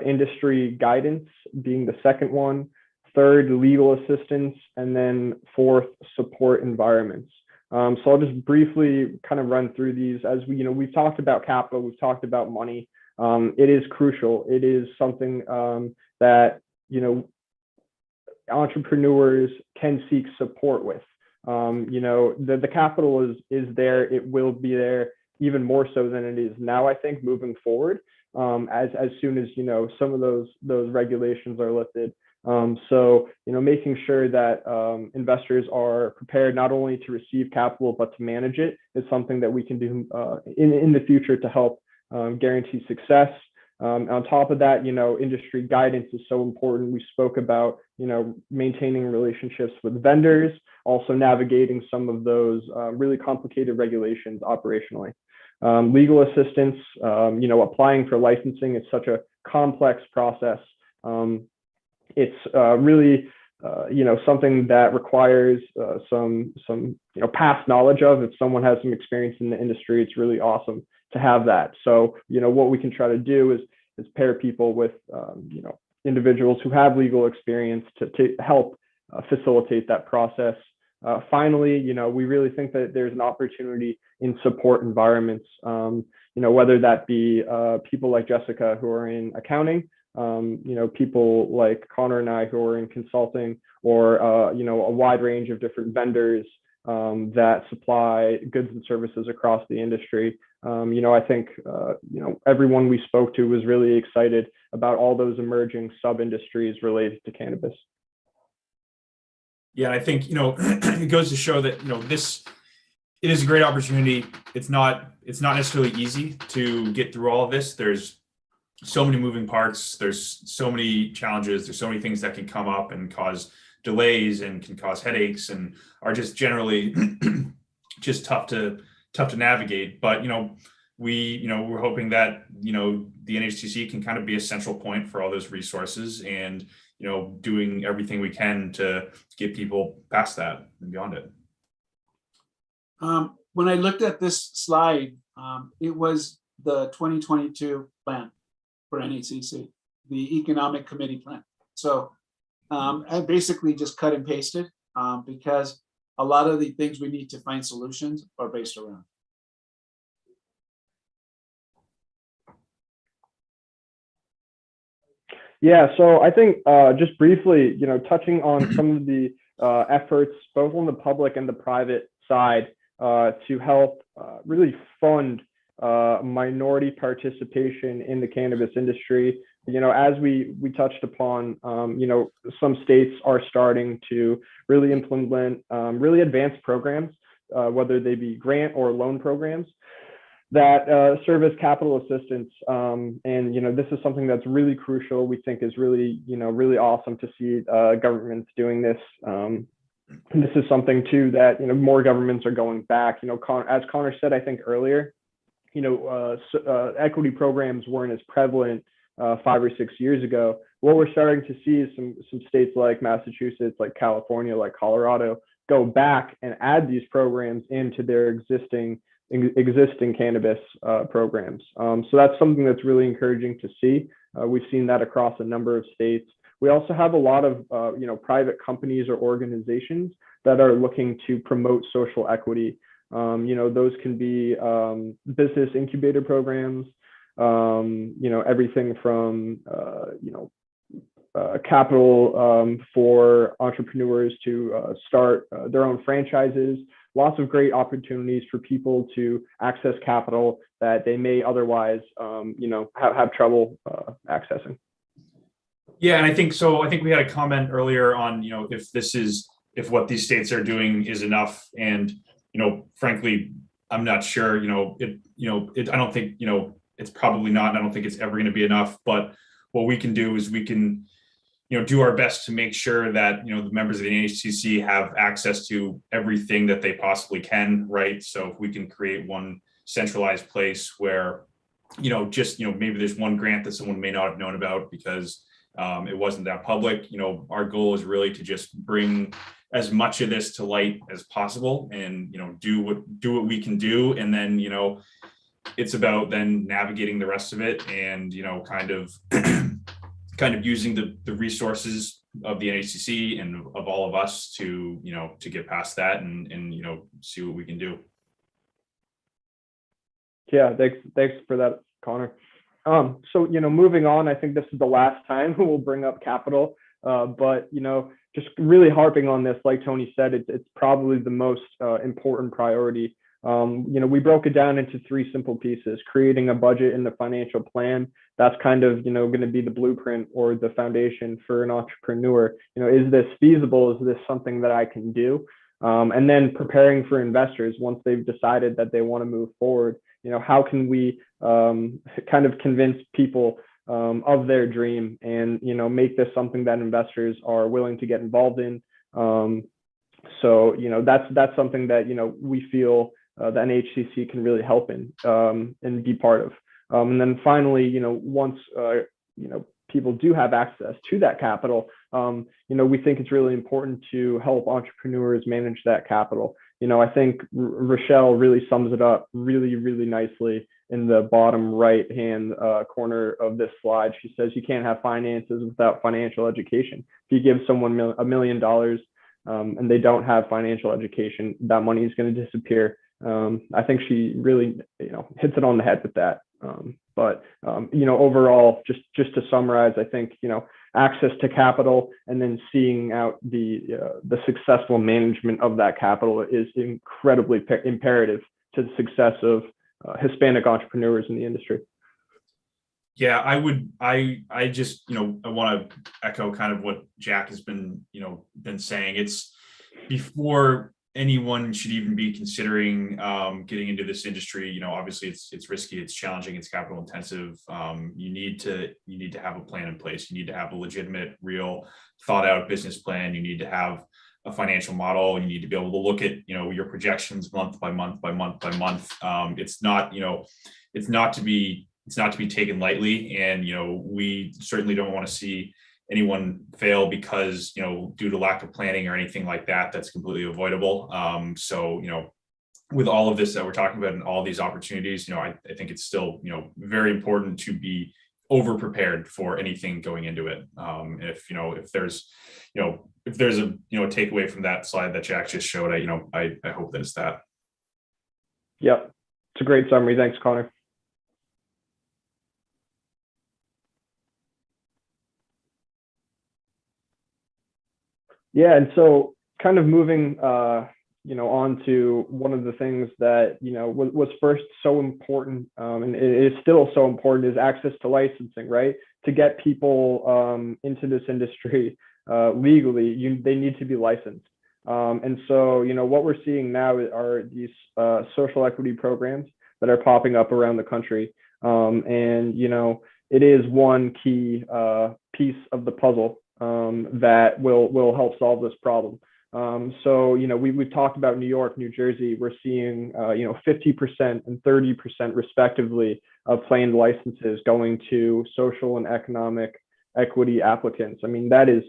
industry guidance being the second one, third, legal assistance, and then fourth, support environments. So I'll just briefly kind of run through these. As we've talked about capital, we've talked about money. It is crucial. It is something that entrepreneurs can seek support with. The capital is there. It will be there even more so than it is now, I think, moving forward, as soon as some of those regulations are lifted. So making sure that investors are prepared not only to receive capital but to manage it is something that we can do in the future to help guarantee success. On top of that, industry guidance is so important. We spoke about maintaining relationships with vendors, also navigating some of those really complicated regulations operationally. Legal assistance, applying for licensing is such a complex process. It's really, something that requires some past knowledge of. If someone has some experience in the industry, it's really awesome to have that. So, what we can try to do is pair people with, individuals who have legal experience to help facilitate that process. Finally, we really think that there's an opportunity in support environments, whether that be people like Jessica who are in accounting, people like Connor and I who are in consulting, or a wide range of different vendors that supply goods and services across the industry. I think everyone we spoke to was really excited about all those emerging sub-industries related to cannabis. Yeah, I think it goes to show that it is a great opportunity. It's not necessarily easy to get through all of this. There's so many moving parts. There's so many challenges. There's so many things that can come up and cause delays and can cause headaches and are just generally just tough to tough to navigate. But we're hoping that the NHCC can kind of be a central point for all those resources, and doing everything we can to get people past that and beyond it. When I looked at this slide, it was the 2022 plan for NHCC, the Economic Committee plan. So I basically just cut and pasted because a lot of the things we need to find solutions are based around. Yeah, so I think just briefly, touching on some of the efforts, both on the public and the private side, to help really fund minority participation in the cannabis industry. As we touched upon, some states are starting to really implement really advanced programs, whether they be grant or loan programs that serve as capital assistance. And this is something that's really crucial. We think is really really awesome to see governments doing this. And this is something too that more governments are going back. As Connor said, I think earlier, equity programs weren't as prevalent 5 or 6 years ago. What we're starting to see is some states like Massachusetts, like California, like Colorado, go back and add these programs into their existing cannabis programs. So that's something that's really encouraging to see. We've seen that across a number of states. We also have a lot of private companies or organizations that are looking to promote social equity. Those can be business incubator programs, everything from capital for entrepreneurs to start their own franchises. Lots of great opportunities for people to access capital that they may otherwise, have trouble accessing. Yeah, and I think we had a comment earlier on, if what these states are doing is enough, and frankly, I'm not sure. I don't think it's probably not. And I don't think it's ever going to be enough. But what we can do is we can do our best to make sure that the members of the NHCC have access to everything that they possibly can, right? So if we can create one centralized place where maybe there's one grant that someone may not have known about because it wasn't that public. Our goal is really to just bring as much of this to light as possible, and do what we can do, and then it's about then navigating the rest of it, and kind of using the resources of the NHCC and of all of us to get past that and see what we can do. Yeah, thanks for that, Connor. So moving on, I think this is the last time we'll bring up capital, but just really harping on this, like Tony said, it's probably the most important priority. We broke it down into 3 simple pieces: creating a budget and the financial plan. That's kind of going to be the blueprint or the foundation for an entrepreneur. Is this feasible? Is this something that I can do? And then preparing for investors once they've decided that they want to move forward. How can we kind of convince people of their dream and make this something that investors are willing to get involved in? So that's something that we feel the NHCC can really help in and be part of. And then finally, once people do have access to that capital, we think it's really important to help entrepreneurs manage that capital. I think Rochelle really sums it up really, really nicely in the bottom right-hand corner of this slide. She says you can't have finances without financial education. If you give someone $1 million and they don't have financial education, that money is going to disappear. I think she really, hits it on the head with that. But overall, just to summarize, I think, access to capital and then seeing out the successful management of that capital is incredibly imperative to the success of Hispanic entrepreneurs in the industry. Yeah, I want to echo kind of what Jack has been saying. It's before anyone should even be considering getting into this industry. Obviously it's risky, it's challenging, it's capital intensive. You need to have a plan in place. You need to have a legitimate, real, thought out business plan. You need to have a financial model. You need to be able to look at, your projections month by month by month by month. It's not, it's not to be taken lightly. And, we certainly don't want to see anyone fail because, due to lack of planning or anything like that, that's completely avoidable. So, with all of this that we're talking about and all these opportunities, I think it's still, very important to be over prepared for anything going into it. If there's a, takeaway from that slide that Jack just showed, I hope that it's that. Yep. It's a great summary. Thanks, Connor. Yeah, and so kind of moving, on to one of the things that, was first so important, and it is still so important, is access to licensing, right? To get people into this industry legally, they need to be licensed. And so, what we're seeing now are these social equity programs that are popping up around the country. And, it is one key piece of the puzzle that will help solve this problem. So, we've talked about New York, New Jersey. We're seeing, 50% and 30% respectively of planned licenses going to social and economic equity applicants. I mean, that is,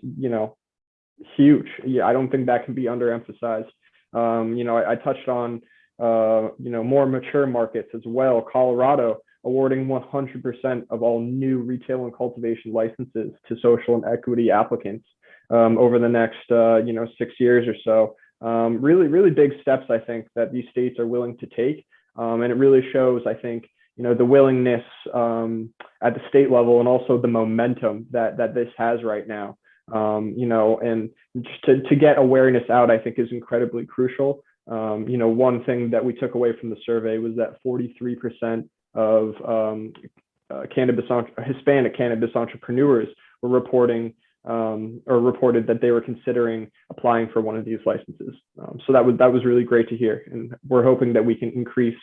huge. Yeah, I don't think that can be underemphasized. I touched on, more mature markets as well. Colorado awarding 100% of all new retail and cultivation licenses to social and equity applicants over the next, 6 years or so. Really, really big steps, I think, that these states are willing to take. And it really shows, I think, the willingness at the state level and also the momentum that this has right now. And just to get awareness out, I think, is incredibly crucial. One thing that we took away from the survey was that 43% of Hispanic cannabis entrepreneurs were reported that they were considering applying for one of these licenses. So that was really great to hear, and we're hoping that we can increase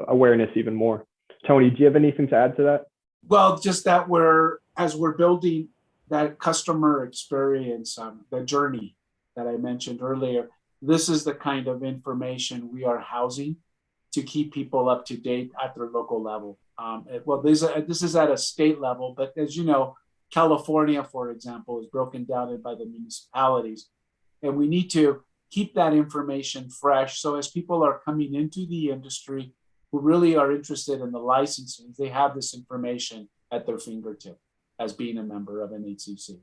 awareness even more. Tony, do you have anything to add to that? Well, just that as we're building that customer experience, the journey that I mentioned earlier, this is the kind of information we are housing to keep people up to date at their local level. This is at a state level, but as you know, California, for example, is broken down by the municipalities, and we need to keep that information fresh. So as people are coming into the industry who really are interested in the licensing, they have this information at their fingertip as being a member of NHCC.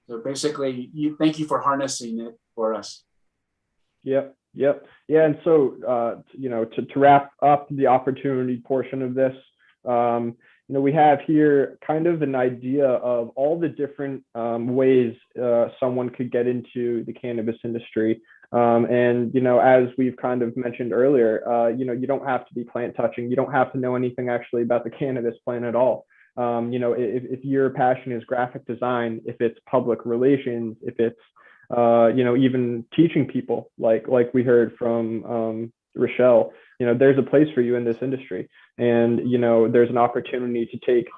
So basically, thank you for harnessing it for us. Yep. Yeah. And so, to wrap up the opportunity portion of this, we have here kind of an idea of all the different ways someone could get into the cannabis industry. And, as we've kind of mentioned earlier, you don't have to be plant touching. You don't have to know anything actually about the cannabis plant at all. If your passion is graphic design, if it's public relations, if it's even teaching people, like we heard from Rochelle, there's a place for you in this industry. And, there's an opportunity to take,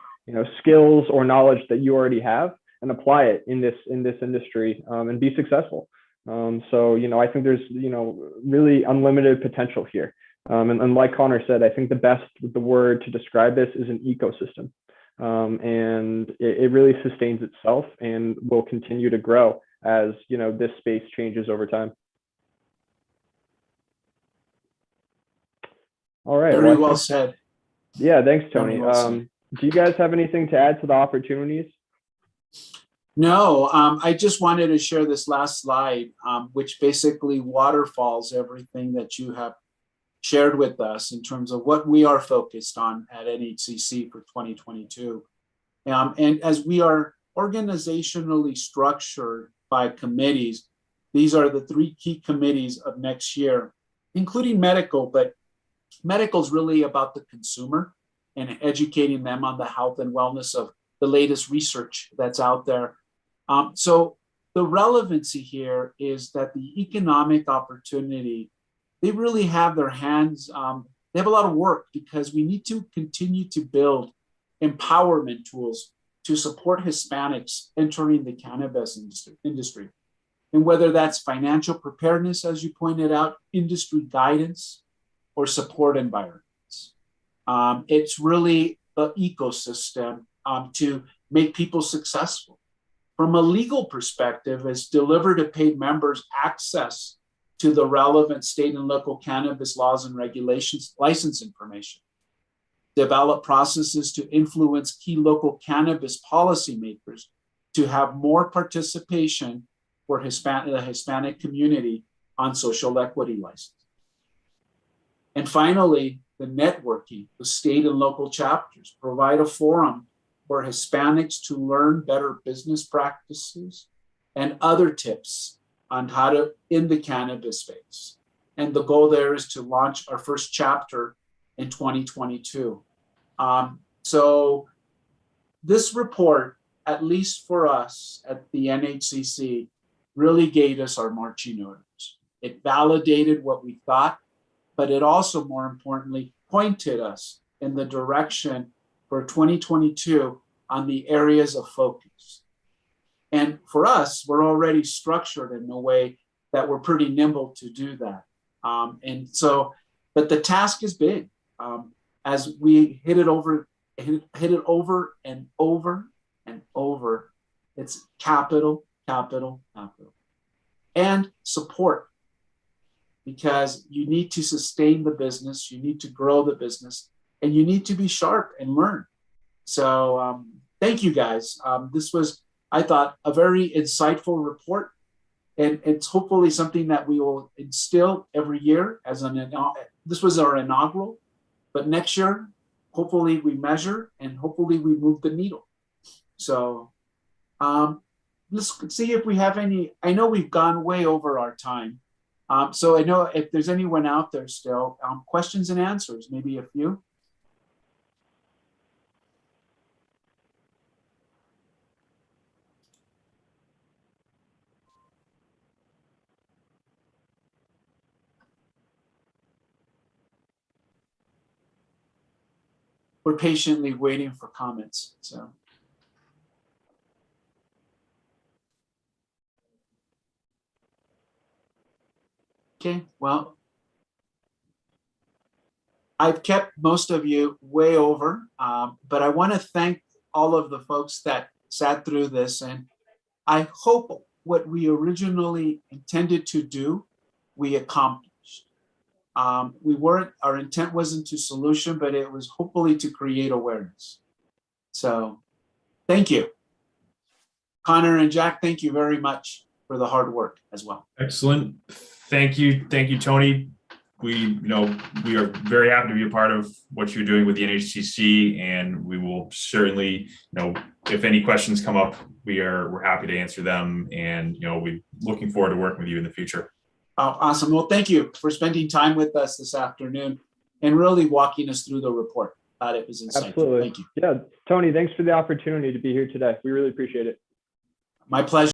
skills or knowledge that you already have and apply it in this industry and be successful. So, I think there's, really unlimited potential here. And like Connor said, I think the word to describe this is an ecosystem. And it really sustains itself and will continue to grow as, this space changes over time. All right. Very well said. Yeah, thanks, Tony. Well do you guys have anything to add to the opportunities? No, I just wanted to share this last slide, which basically waterfalls everything that you have shared with us in terms of what we are focused on at NHCC for 2022. And as we are organizationally structured by committees, these are the 3 key committees of next year, including medical, but medical is really about the consumer and educating them on the health and wellness of the latest research that's out there. So the relevancy here is that the economic opportunity, they really have their hands, they have a lot of work because we need to continue to build empowerment tools to support Hispanics entering the cannabis industry. And whether that's financial preparedness, as you pointed out, industry guidance, or support environments. It's really the ecosystem to make people successful. From a legal perspective, it's deliver to paid members access to the relevant state and local cannabis laws and regulations, license information, develop processes to influence key local cannabis policymakers to have more participation for the Hispanic community on social equity license. And finally, the networking, the state and local chapters provide a forum for Hispanics to learn better business practices and other tips on how to in the cannabis space. And the goal there is to launch our first chapter in 2022. So this report, at least for us at the NHCC, really gave us our marching orders. It validated what we thought, but it also, more importantly, pointed us in the direction for 2022 on the areas of focus. And for us, we're already structured in a way that we're pretty nimble to do that. But the task is big. As we hit it over and over and over, it's capital, capital, capital. And support. Because you need to sustain the business, you need to grow the business, and you need to be sharp and learn. So thank you guys. This was, I thought, a very insightful report, and it's hopefully something that we will instill every year as this was our inaugural, but next year, hopefully we measure and hopefully we move the needle. So let's see if we have any. I know we've gone way over our time. So I know if there's anyone out there still, questions and answers, maybe a few. We're patiently waiting for comments, so. Okay, well, I've kept most of you way over, but I want to thank all of the folks that sat through this, and I hope what we originally intended to do, we accomplished. Our intent wasn't to solution, but it was hopefully to create awareness. So thank you. Connor and Jack, thank you very much for the hard work as well. Excellent. Thank you, Tony. We are very happy to be a part of what you're doing with the NHCC, and we will certainly, if any questions come up, we're happy to answer them, and we're looking forward to working with you in the future. Oh, awesome. Well, thank you for spending time with us this afternoon and really walking us through the report. It was insightful. Absolutely. Thank you. Yeah, Tony, thanks for the opportunity to be here today. We really appreciate it. My pleasure.